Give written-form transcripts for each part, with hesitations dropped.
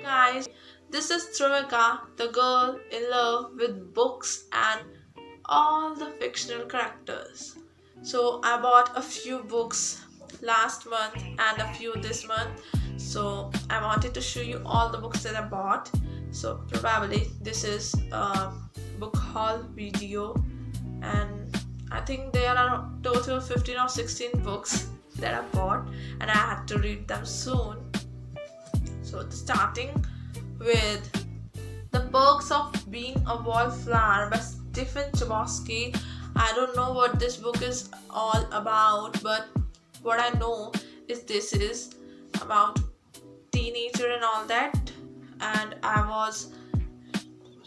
Guys, this is Dhruvika, the girl in love with books and all the fictional characters. So, I bought a few books last month and a few this month. So, I wanted to show you all the books that I bought. So, probably this is a book haul video, and I think there are total 15 or 16 books that I bought, and I had to read them soon. So, starting with The Perks of Being a Wallflower by Stephen Chbosky. I don't know what this book is all about, but what I know is this is about teenager and all that, and I was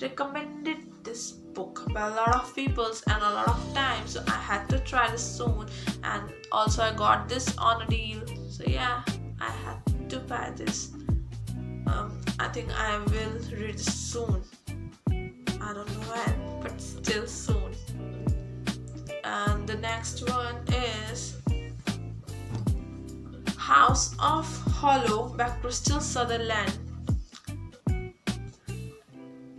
recommended this book by a lot of people and a lot of times, so I had to try this soon, and also I got this on a deal, so yeah, I had to buy this. I think I will read this soon. I don't know when, but still soon. And the next one is House of Hollow by Krystal Sutherland.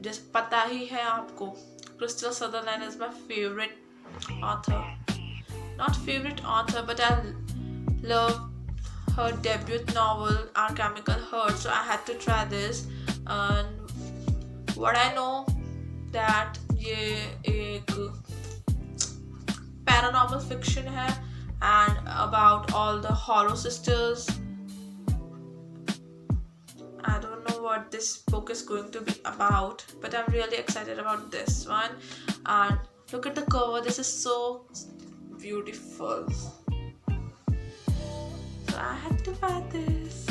जैसे पता ही है आपको, Krystal Sutherland is my favorite author. Not favorite author, but I love her debut novel Our Chemical Heart, so I had to try this. And what I know that ये एक paranormal fiction है and about all the horror sisters. I don't know what this book is going to be about, but I'm really excited about this one. And look at the cover, this is so beautiful. So I had to buy this.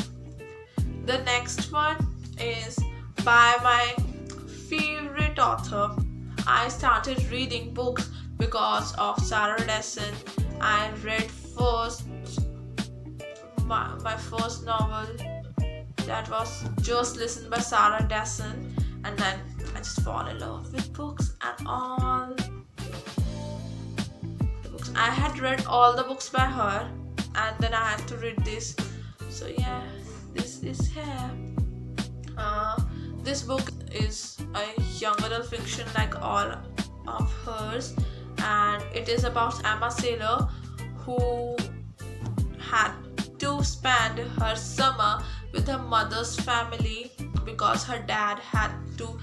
The next one is by my favorite author. I started reading books because of Sarah Dessen. I read my first novel, that was Just Listen by Sarah Dessen, and then I just fall in love with books and all the books. I had read all the books by her, and then I had to read this. So yeah, this is here. This book is a young adult fiction like all of hers, and it is about Emma Saylor, who had to spend her summer with her mother's family because her dad had to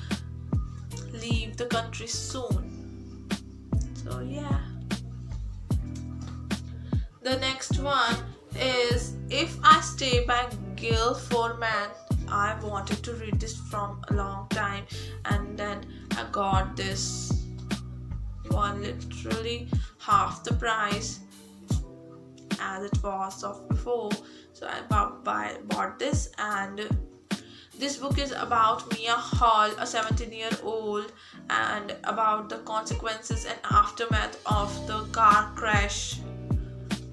leave the country soon. So yeah. The next one is If I Stay by Gayle Forman. I wanted to read this from a long time, and then I got this one literally half the price as it was of before, so I bought this. And this book is about Mia Hall, a 17-year-old, and about the consequences and aftermath of the car crash,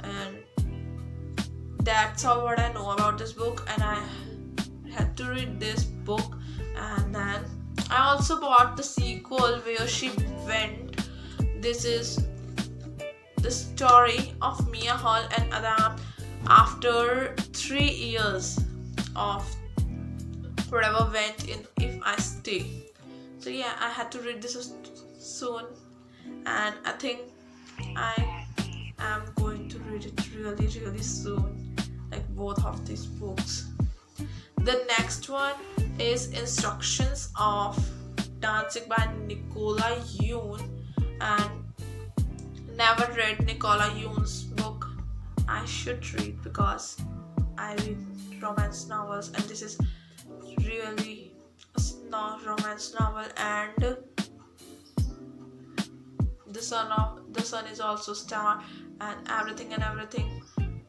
and that's all what I know about this book, and I had to read this book. And then I also bought the sequel, Where She Went. This is the story of Mia Hall and Adam after 3 years of whatever went in If I Stay. So yeah, I had to read this soon, and I think I am going to read it really soon, like both of these books. The next one is Instructions of Dancing by Nicola Yoon, and never read Nicola Yoon's book. I should read because I read romance novels, and this is really a romance novel. And the sun is also star, and everything.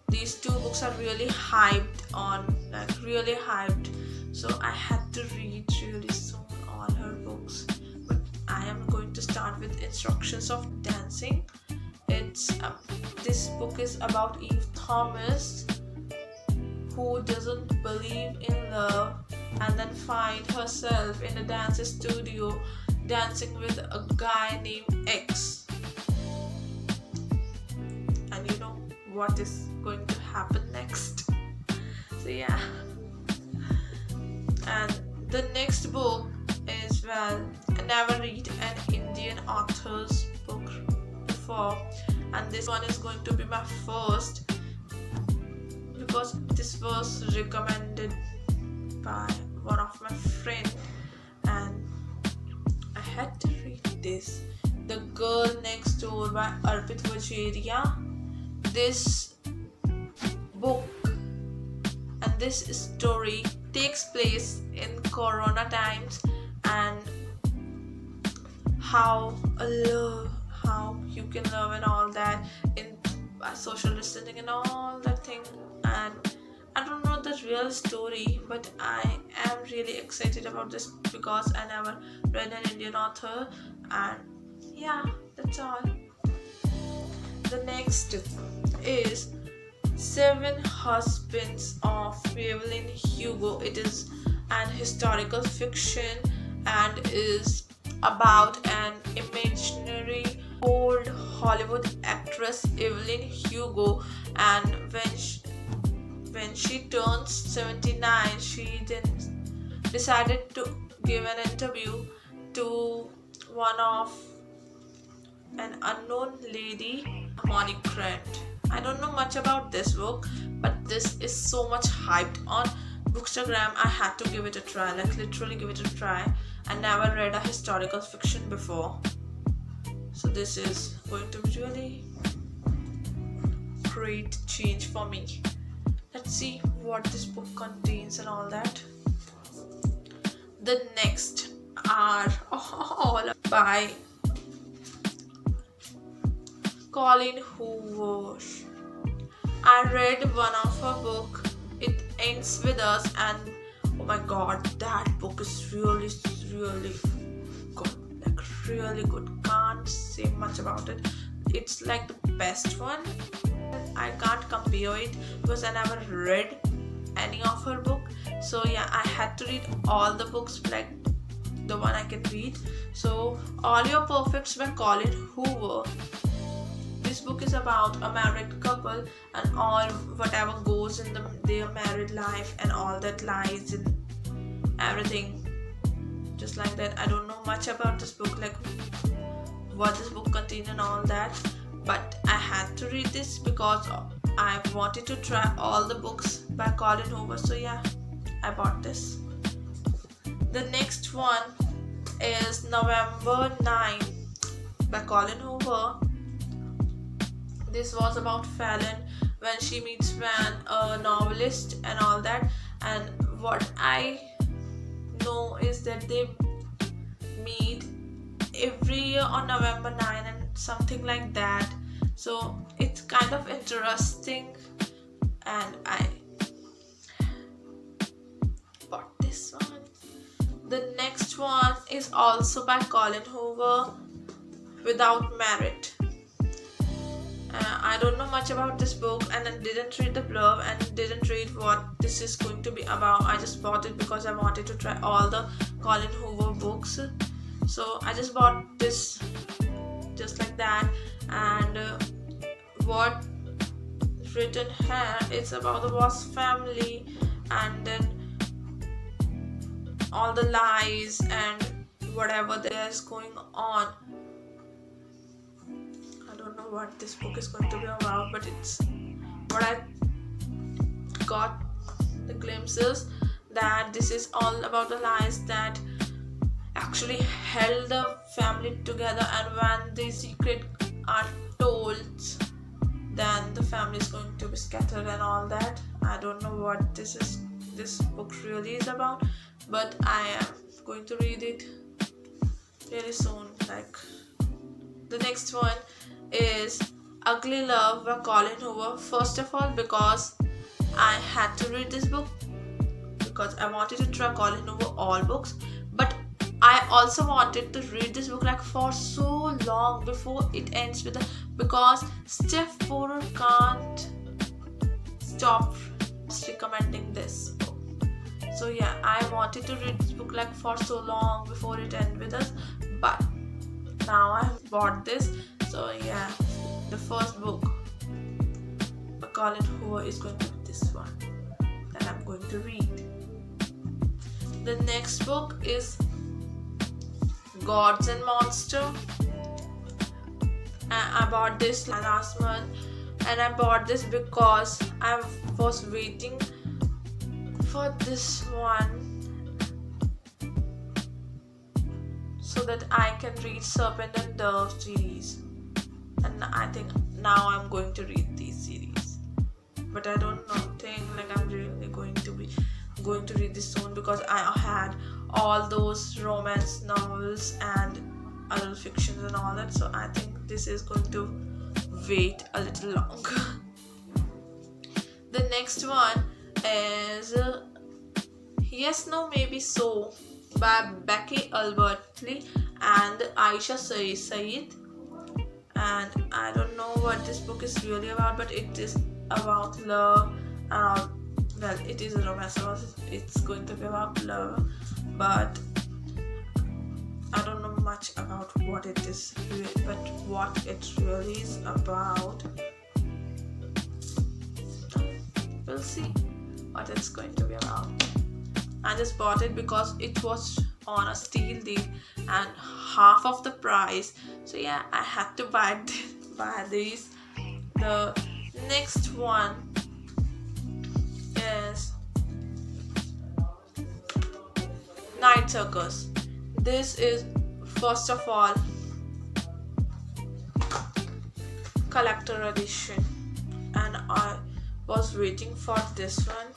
These two books are really hyped on, like really hyped. So I had to read really soon all her books. But I am going to start with Instructions of Dancing. This book is about Eve Thomas, who doesn't believe in love and then find herself in a dance studio dancing with a guy named X. And you know what is going to happen next. So yeah. And The next book is, well, I never read an Indian author's book before, and this one is going to be my first because this was recommended by one of my friends and I had to read this. The Girl Next Door by Arpit Vageria. This book and this story takes place in Corona times and how you can love and all that in social distancing and all that thing. And I don't know the real story, but I am really excited about this because I never read an Indian author, and yeah, that's all. The next is Seven Husbands of Evelyn Hugo. It is an historical fiction and is about an imaginary old Hollywood actress Evelyn Hugo, and when she turns 79, she then decided to give an interview to an unknown lady, Morgenstern. I don't know much about this book, but this is so much hyped on Bookstagram. I had to give it a try, like literally give it a try. I never read a historical fiction before, so this is going to be really great change for me. Let's see what this book contains and all that. The next are all by Colleen Hoover. I read one of her book, It Ends With Us, and oh my god, that book is really good, like really good. Can't say much about it. It's like the best one. I can't compare it because I never read any of her book, so yeah, I had to read all the books, like the one I can read. So All Your Perfects by Colleen Hoover. This book is about a married couple and all whatever goes in their married life and all that lies in everything, just like that. I don't know much about this book, like what this book contains and all that, but I had to read this because I wanted to try all the books by Colleen Hoover, so yeah, I bought this. The next one is November 9 by Colleen Hoover. This was about Fallon when she meets Van, a novelist and all that, and what I know is that they meet every year on November 9 and something like that, so it's kind of interesting and I bought this one. The next one is also by Colleen Hoover, Without Merit. I don't know much about this book and I didn't read the blurb and didn't read what this is going to be about. I just bought it because I wanted to try all the Colleen Hoover books, so I just bought this just like that. And what written here, it's about the Voss family and then all the lies and whatever there's going on. I don't know what this book is going to be about, but it's what I got the glimpses that this is all about the lies that actually held the family together, and when the secret are told, then the family is going to be scattered and all that. I don't know what this book really is about, but I am going to read it really soon. Like the next one is Ugly Love by Colleen Hoover. First of all, because I had to read this book because I wanted to try Colleen Hoover all books, but I also wanted to read this book like for so long before it ends with because Steph Porter can't stop recommending this book. So yeah, I wanted to read this book like for so long before it ends with us, but now I have bought this. So yeah, the first book by Colleen Hoover is going to be this one that I'm going to read. The The next book is Gods and Monster. I bought this last month, and I bought this because I was waiting for this one so that I can read Serpent and Dove series, and I think now I'm going to read these series, but I don't think like I'm really going to read this soon, because I had all those romance novels and adult fictions and all that, so I think this is going to wait a little longer. The next one is Yes, No, Maybe So by Becky, Albertalli and Aisha Saeed. And I don't know what this book is really about, but it is about love. Well, it is a romance novel. It's going to be about love, but I don't know much about what it is, but what it really is about, we'll see what it's going to be about. I just bought it because it was on a steal deal and half of the price, so yeah, I had to buy these. The next one is Night Circus. This is, first of all, collector edition, and I was waiting for this one.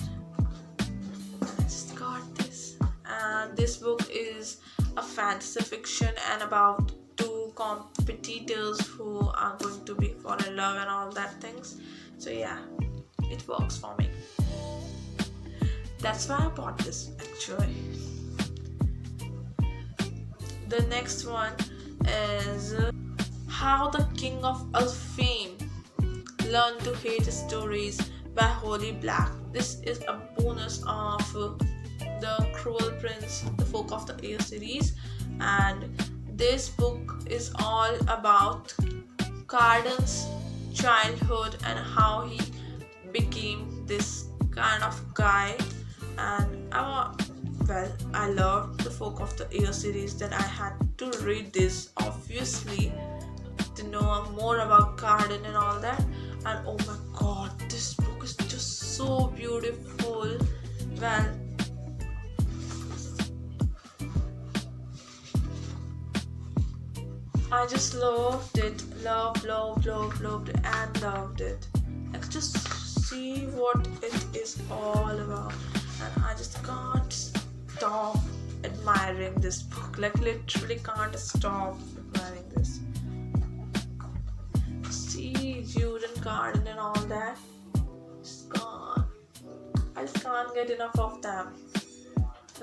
I just got this, and this book is a fantasy fiction and about two competitors who are going to be fall in love and all that things. So yeah, it works for me. That's why I bought this actually. The next one is How the King of Elfhame Learned to Hate Stories by Holly Black. This is a bonus of the Cruel Prince, the Folk of the Air series, and this book is all about Carden's childhood and how he became this kind of guy. And I loved the Folk of the Air series, then I had to read this obviously to know more about Carden and all that. And oh my god, this book is just so beautiful. Well, I just loved it, loved it. Like, just see what it is all about, and I just can't stop admiring this book. Like, literally can't stop admiring this. See Jude and Carden and all that. I just can't get enough of them.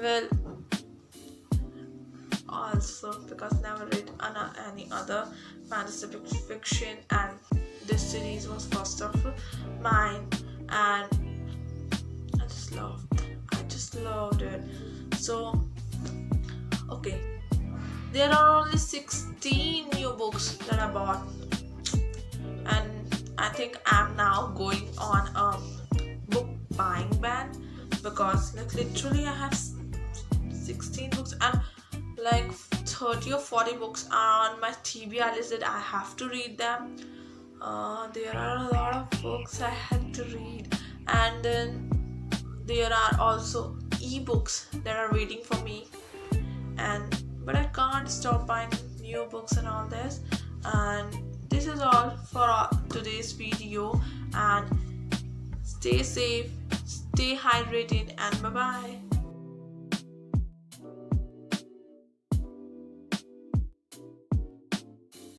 Well, also because I never read any other fantasy fiction, and this series was first of mine, and I just loved it. So okay, there are only 16 new books that I bought, and I think I'm now going on a book buying ban, because like literally I have 16 books and like 30 or 40 books are on my TBR list that I have to read them. There are a lot of books I had to read, and then there are also ebooks that are waiting for me, but I can't stop buying new books and all this. And this is all for today's video, and stay safe, stay hydrated, and bye bye.